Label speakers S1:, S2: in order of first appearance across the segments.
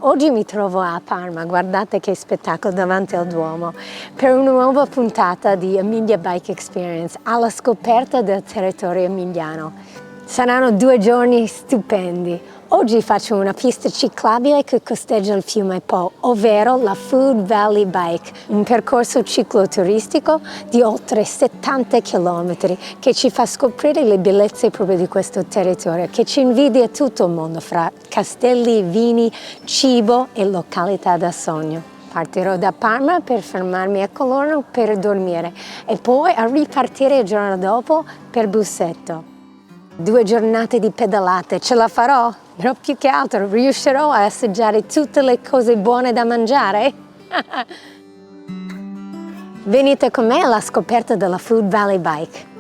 S1: Oggi mi trovo a Parma, guardate che spettacolo davanti al Duomo, per una nuova puntata di Emilia Bike Experience alla scoperta del territorio emiliano. Saranno 2 giorni stupendi. Oggi faccio una pista ciclabile che costeggia il fiume Po, ovvero la Food Valley Bike, un percorso cicloturistico di oltre 70 km che ci fa scoprire le bellezze proprio di questo territorio, che ci invidia tutto il mondo fra castelli, vini, cibo e località da sogno. Partirò da Parma per fermarmi a Colorno per dormire e poi a ripartire il giorno dopo per Busseto. 2 giornate di pedalate, ce la farò? Però più che altro riuscirò a assaggiare tutte le cose buone da mangiare? Venite con me alla scoperta della Food Valley Bike.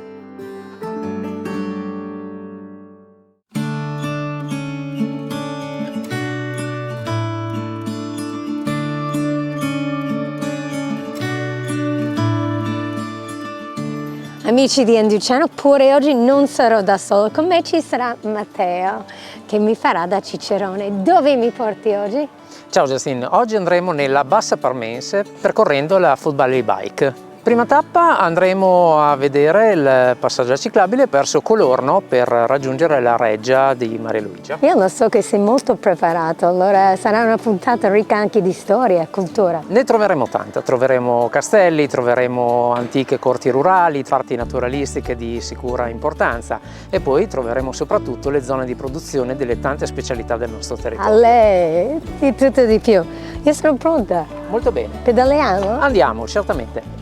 S1: Amici di Enducciano, pure oggi non sarò da solo, con me ci sarà Matteo che mi farà da cicerone. Dove mi porti oggi?
S2: Ciao Justine, oggi andremo nella Bassa Parmense percorrendo la Food Valley Bike. Prima tappa andremo a vedere il passaggio ciclabile verso Colorno per raggiungere la reggia di Maria Luigia.
S1: Io lo so che sei molto preparato, allora sarà una puntata ricca anche di storia e cultura.
S2: Ne troveremo tanta, troveremo castelli, troveremo antiche corti rurali, parti naturalistiche di sicura importanza e poi troveremo soprattutto le zone di produzione delle tante specialità del nostro territorio.
S1: A lei, di tutto di più. Io sono pronta.
S2: Molto bene.
S1: Pedaliamo?
S2: Andiamo, certamente.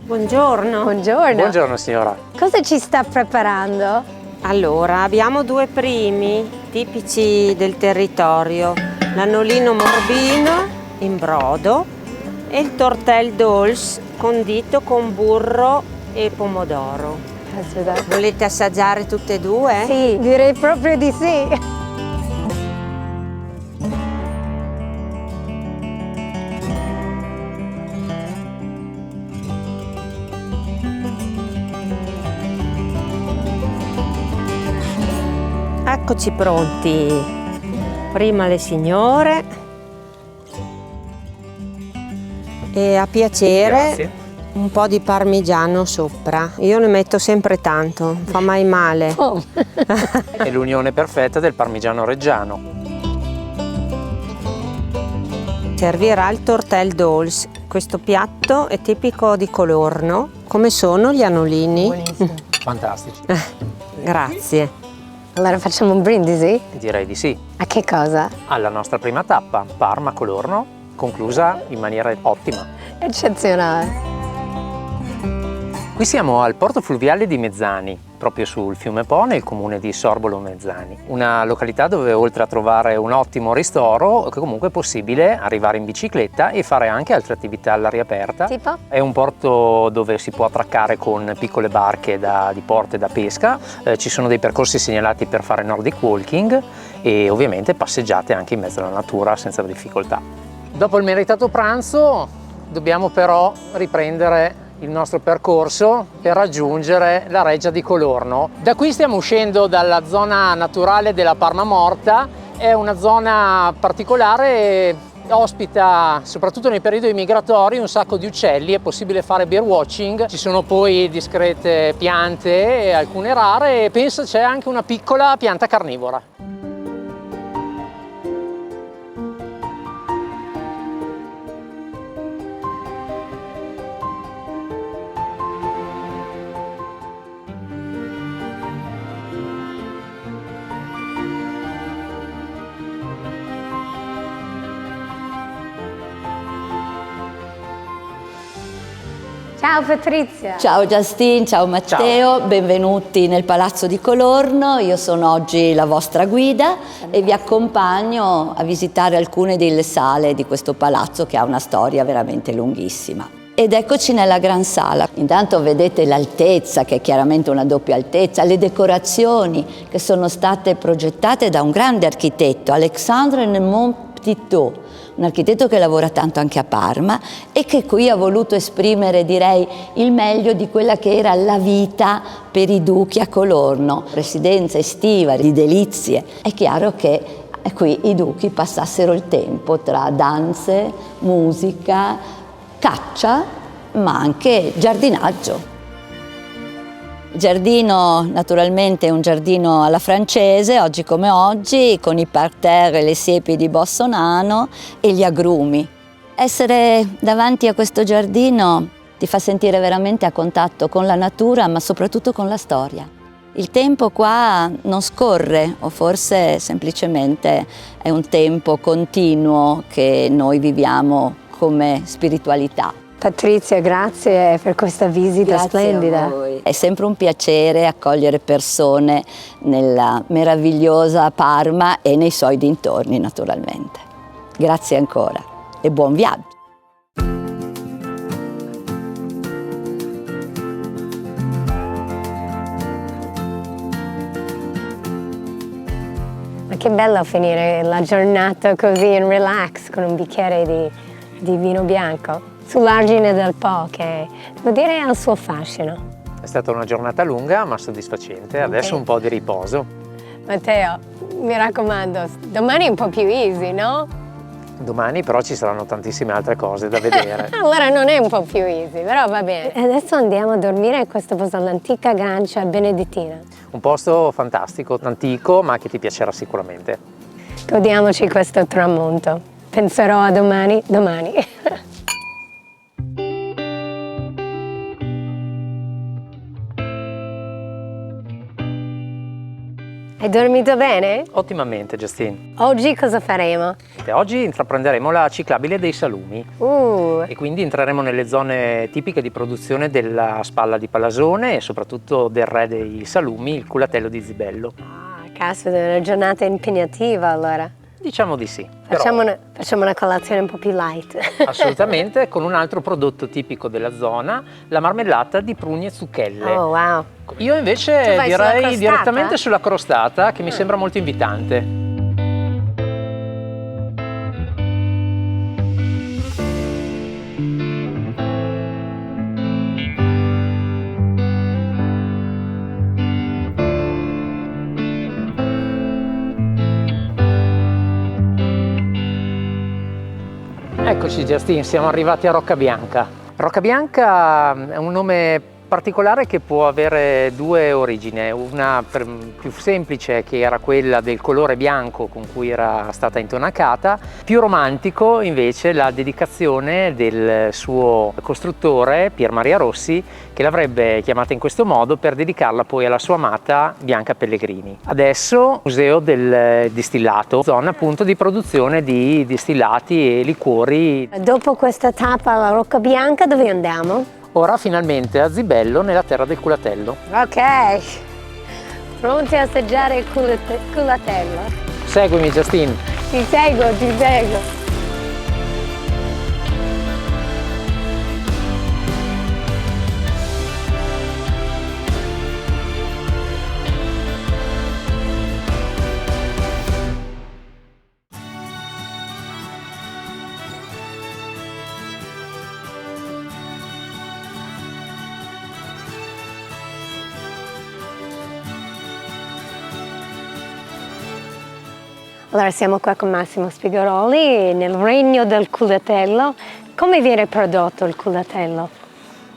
S1: Buongiorno. Buongiorno.
S2: Buongiorno signora.
S1: Cosa ci sta preparando?
S3: Allora, abbiamo 2 primi tipici del territorio, l'annolino morbino in brodo e il tortel dolce condito con burro e pomodoro.
S1: Aspetta.
S3: Volete assaggiare tutte e 2?
S1: Sì, direi proprio di sì.
S3: Eccoci pronti. Prima le signore e a piacere
S2: Grazie.
S3: un po' di parmigiano sopra. Io ne metto sempre tanto, non fa mai male.
S1: Oh.
S2: È l'unione perfetta del parmigiano reggiano.
S3: Servirà il tortel dolce. Questo piatto è tipico di Colorno. Come sono gli annolini?
S1: Buonissimo.
S2: Fantastici.
S3: Grazie.
S1: Allora facciamo un brindisi?
S2: Direi di sì.
S1: A che cosa?
S2: Alla nostra prima tappa, Parma-Colorno, conclusa in maniera ottima.
S1: Eccezionale.
S2: Qui siamo al porto fluviale di Mezzani, proprio sul fiume Po, nel comune di Sorbolo Mezzani. Una località dove oltre a trovare un ottimo ristoro, comunque è possibile arrivare in bicicletta e fare anche altre attività all'aria aperta.
S1: Tipo?
S2: È un porto dove si può attraccare con piccole barche di porto e da pesca, ci sono dei percorsi segnalati per fare Nordic walking e ovviamente passeggiate anche in mezzo alla natura senza difficoltà. Dopo il meritato pranzo dobbiamo però riprendere il nostro percorso per raggiungere la reggia di Colorno. Da qui stiamo uscendo dalla zona naturale della Parma Morta, è una zona particolare ospita, soprattutto nei periodi migratori, un sacco di uccelli, è possibile fare bird watching, ci sono poi discrete piante e alcune rare, e penso c'è anche una piccola pianta carnivora.
S1: Ciao Patrizia!
S4: Ciao Justin, ciao Matteo, benvenuti nel Palazzo di Colorno. Io sono oggi la vostra guida e vi accompagno a visitare alcune delle sale di questo palazzo che ha una storia veramente lunghissima. Ed eccoci nella gran sala. Intanto vedete l'altezza, che è chiaramente una doppia altezza, le decorazioni che sono state progettate da un grande architetto, Alexandre Nemontpitot, un architetto che lavora tanto anche a Parma e che qui ha voluto esprimere, direi, il meglio di quella che era la vita per i duchi a Colorno, residenza estiva di delizie. È chiaro che qui i duchi passassero il tempo tra danze, musica, caccia, ma anche giardinaggio. Il giardino naturalmente è un giardino alla francese, oggi come oggi, con i parterre e le siepi di Bossonano e gli agrumi. Essere davanti a questo giardino ti fa sentire veramente a contatto con la natura, ma soprattutto con la storia. Il tempo qua non scorre, o forse semplicemente è un tempo continuo che noi viviamo come spiritualità.
S1: Patrizia, grazie per questa visita splendida.
S4: A voi. È sempre un piacere accogliere persone nella meravigliosa Parma e nei suoi dintorni, naturalmente. Grazie ancora e buon viaggio.
S1: Ma che bello finire la giornata così in relax con un bicchiere di vino bianco sull'argine del Po, che devo dire ha il suo fascino.
S2: È stata una giornata lunga ma soddisfacente, adesso un po' di riposo.
S1: Matteo, mi raccomando, domani è un po' più easy, no?
S2: Domani però ci saranno tantissime altre cose da vedere.
S1: Allora non è un po' più easy, però va bene. E adesso andiamo a dormire in questo posto, l'antica Grancia Benedettina.
S2: Un posto fantastico, antico, ma che ti piacerà sicuramente.
S1: Godiamoci questo tramonto. Penserò a domani. Hai dormito bene?
S2: Ottimamente, Justine.
S1: Oggi cosa faremo?
S2: Oggi intraprenderemo la ciclabile dei salumi e quindi entreremo nelle zone tipiche di produzione della spalla di Palasone e soprattutto del re dei salumi, il culatello di Zibello.
S1: Ah, caspita, è una giornata impegnativa allora.
S2: Diciamo di sì.
S1: Facciamo una colazione un po' più light.
S2: Assolutamente, con un altro prodotto tipico della zona, la marmellata di pruni e zucchelle.
S1: Oh, wow.
S2: Io invece direi direttamente sulla crostata, che mi sembra molto invitante. Eccoci Justine, siamo arrivati a Roccabianca. Roccabianca è un nome particolare che può avere due origini, una più semplice che era quella del colore bianco con cui era stata intonacata, più romantico invece la dedicazione del suo costruttore Pier Maria Rossi, che l'avrebbe chiamata in questo modo per dedicarla poi alla sua amata Bianca Pellegrini. Adesso museo del distillato, zona appunto di produzione di distillati e liquori.
S1: Dopo questa tappa alla Roccabianca dove andiamo?
S2: Ora finalmente a Zibello, nella terra del culatello.
S1: Ok, pronti a assaggiare il culatello?
S2: Seguimi Justine.
S1: Ti seguo. Allora siamo qua con Massimo Spigoroli nel regno del culatello. Come viene prodotto il culatello?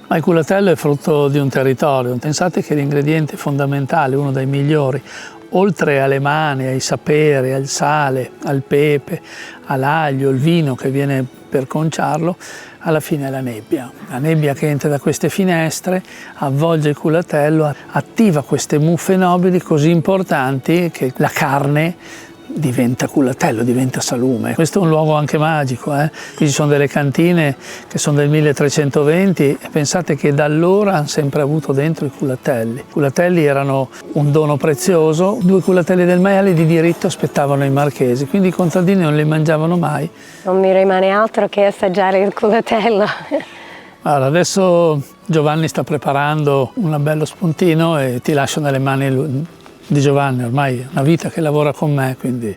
S5: Ma il culatello è frutto di un territorio. Pensate che l'ingrediente fondamentale, uno dei migliori, oltre alle mani, ai saperi, al sale, al pepe, all'aglio, il vino che viene per conciarlo, alla fine è la nebbia. La nebbia che entra da queste finestre avvolge il culatello, attiva queste muffe nobili così importanti che la carne diventa culatello, diventa salume. Questo è un luogo anche magico, Qui ci sono delle cantine che sono del 1320 e pensate che da allora hanno sempre avuto dentro i culatelli. I culatelli erano un dono prezioso, 2 culatelli del maiale di diritto aspettavano i marchesi, quindi i contadini non li mangiavano mai.
S1: Non mi rimane altro che assaggiare il culatello.
S5: Allora, adesso Giovanni sta preparando un bello spuntino e ti lascio nelle mani di Giovanni, ormai è una vita che lavora con me, quindi...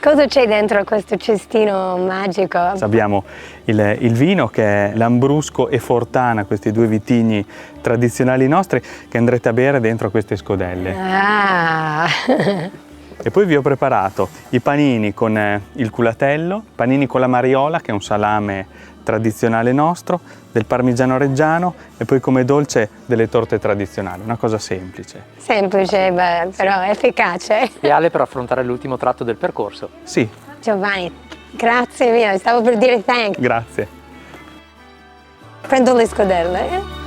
S1: Cosa c'è dentro questo cestino magico?
S6: Abbiamo il vino che è Lambrusco e Fortana, questi 2 vitigni tradizionali nostri che andrete a bere dentro queste scodelle.
S1: Ah!
S6: E poi vi ho preparato i panini con il culatello, panini con la mariola, che è un salame tradizionale nostro, del parmigiano reggiano e poi come dolce delle torte tradizionali, una cosa semplice.
S1: Semplice, però efficace.
S2: Ideale per affrontare l'ultimo tratto del percorso.
S6: Sì,
S1: Giovanni, grazie mille, stavo per dire thank.
S6: grazie.
S1: Prendo le scodelle.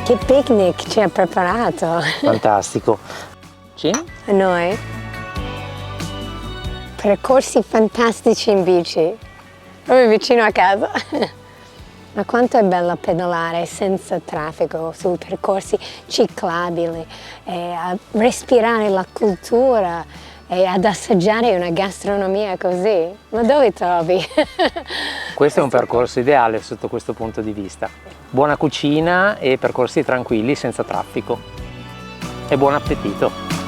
S1: Che picnic ci ha preparato
S2: Fantastico. Sì?
S1: a noi. Percorsi fantastici in bici, proprio vicino a casa. Ma quanto è bello pedalare senza traffico su percorsi ciclabili, e a respirare la cultura e ad assaggiare una gastronomia così. Ma dove trovi?
S2: Questo è un percorso ideale sotto questo punto di vista. Buona cucina e percorsi tranquilli senza traffico. E buon appetito!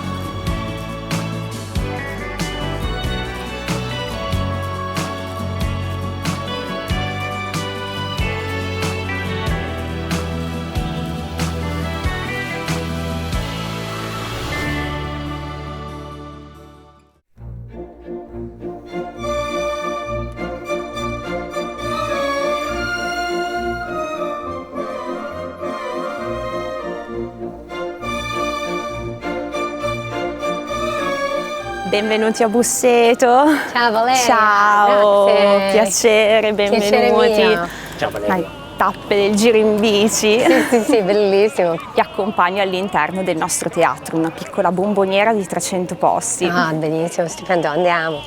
S7: Benvenuti a Busseto.
S1: Ciao Valeria.
S7: Ciao,
S1: grazie.
S7: piacere,
S1: Piacere
S7: benvenuti.
S1: mio.
S2: Ciao Valeria.
S7: Alle tappe del giro in bici.
S1: Sì, bellissimo.
S7: Vi accompagno all'interno del nostro teatro, una piccola bomboniera di 300 posti.
S1: Ah, benissimo, stupendo, andiamo.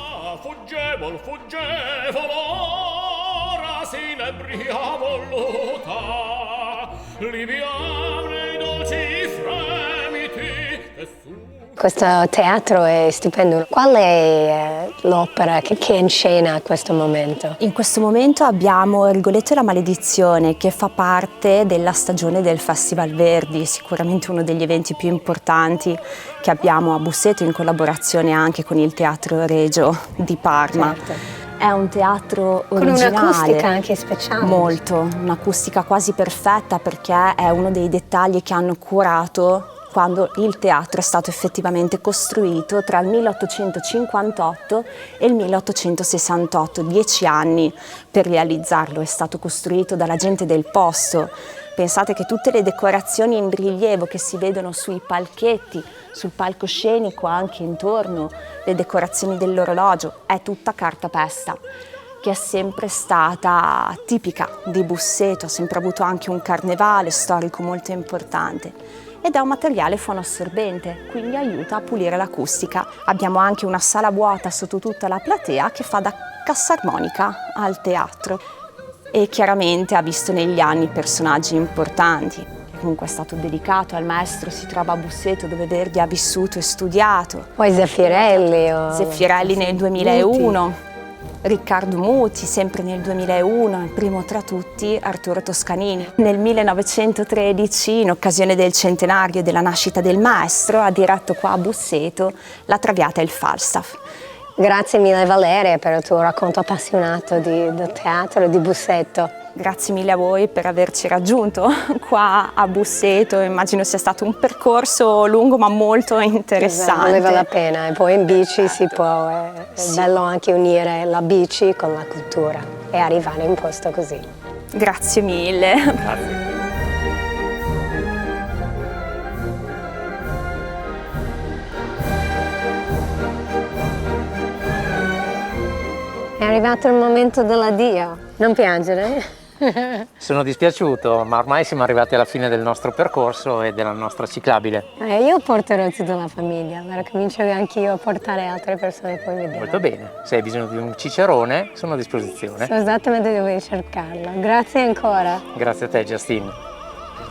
S8: Fuggevol, ora si nebria voluta, liviane i dolci fremiti che su.
S1: Questo teatro è stupendo. Qual è l'opera che è in scena a questo momento?
S7: In questo momento abbiamo Rigoletto e la maledizione, che fa parte della stagione del Festival Verdi, sicuramente uno degli eventi più importanti che abbiamo a Busseto, in collaborazione anche con il Teatro Regio di Parma.
S1: Certo.
S7: È un teatro originale.
S1: Con un'acustica anche speciale.
S7: Molto, un'acustica quasi perfetta, perché è uno dei dettagli che hanno curato quando il teatro è stato effettivamente costruito tra il 1858 e il 1868, 10 anni per realizzarlo. È stato costruito dalla gente del posto. Pensate che tutte le decorazioni in rilievo che si vedono sui palchetti, sul palcoscenico, anche intorno, le decorazioni dell'orologio, è tutta cartapesta, che è sempre stata tipica di Busseto, ha sempre avuto anche un carnevale storico molto importante. Ed è un materiale fonoassorbente, quindi aiuta a pulire l'acustica. Abbiamo anche una sala vuota sotto tutta la platea che fa da cassa armonica al teatro e chiaramente ha visto negli anni personaggi importanti. Comunque è stato dedicato al maestro, si trova a Busseto dove Verdi ha vissuto e studiato.
S1: Poi Zeffirelli.
S7: Zeffirelli nel 2001. Riccardo Muti, sempre nel 2001, il primo tra tutti Arturo Toscanini. Nel 1913, in occasione del centenario della nascita del maestro, ha diretto qua a Busseto la Traviata e il Falstaff.
S1: Grazie mille Valeria per il tuo racconto appassionato del teatro e di Busseto.
S7: Grazie mille a voi per averci raggiunto qua a Busseto, immagino sia stato un percorso lungo ma molto interessante.
S1: Valeva la pena, e poi in bici si può, è bello anche unire la bici con la cultura e arrivare in un posto così.
S7: Grazie mille.
S2: Grazie.
S1: È arrivato il momento dell'addio. Non piangere.
S2: Sono dispiaciuto, ma ormai siamo arrivati alla fine del nostro percorso e della nostra ciclabile.
S1: Io porterò tutta la famiglia, allora comincio anch'io a portare altre persone poi vedere.
S2: Molto bene, se hai bisogno di un cicerone sono a disposizione.
S1: So esattamente dove cercarlo. Grazie ancora.
S2: Grazie a te, Justine.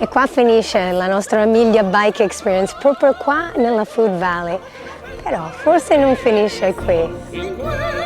S1: E qua finisce la nostra Amelia Bike Experience, proprio qua nella Food Valley. Però forse non finisce qui.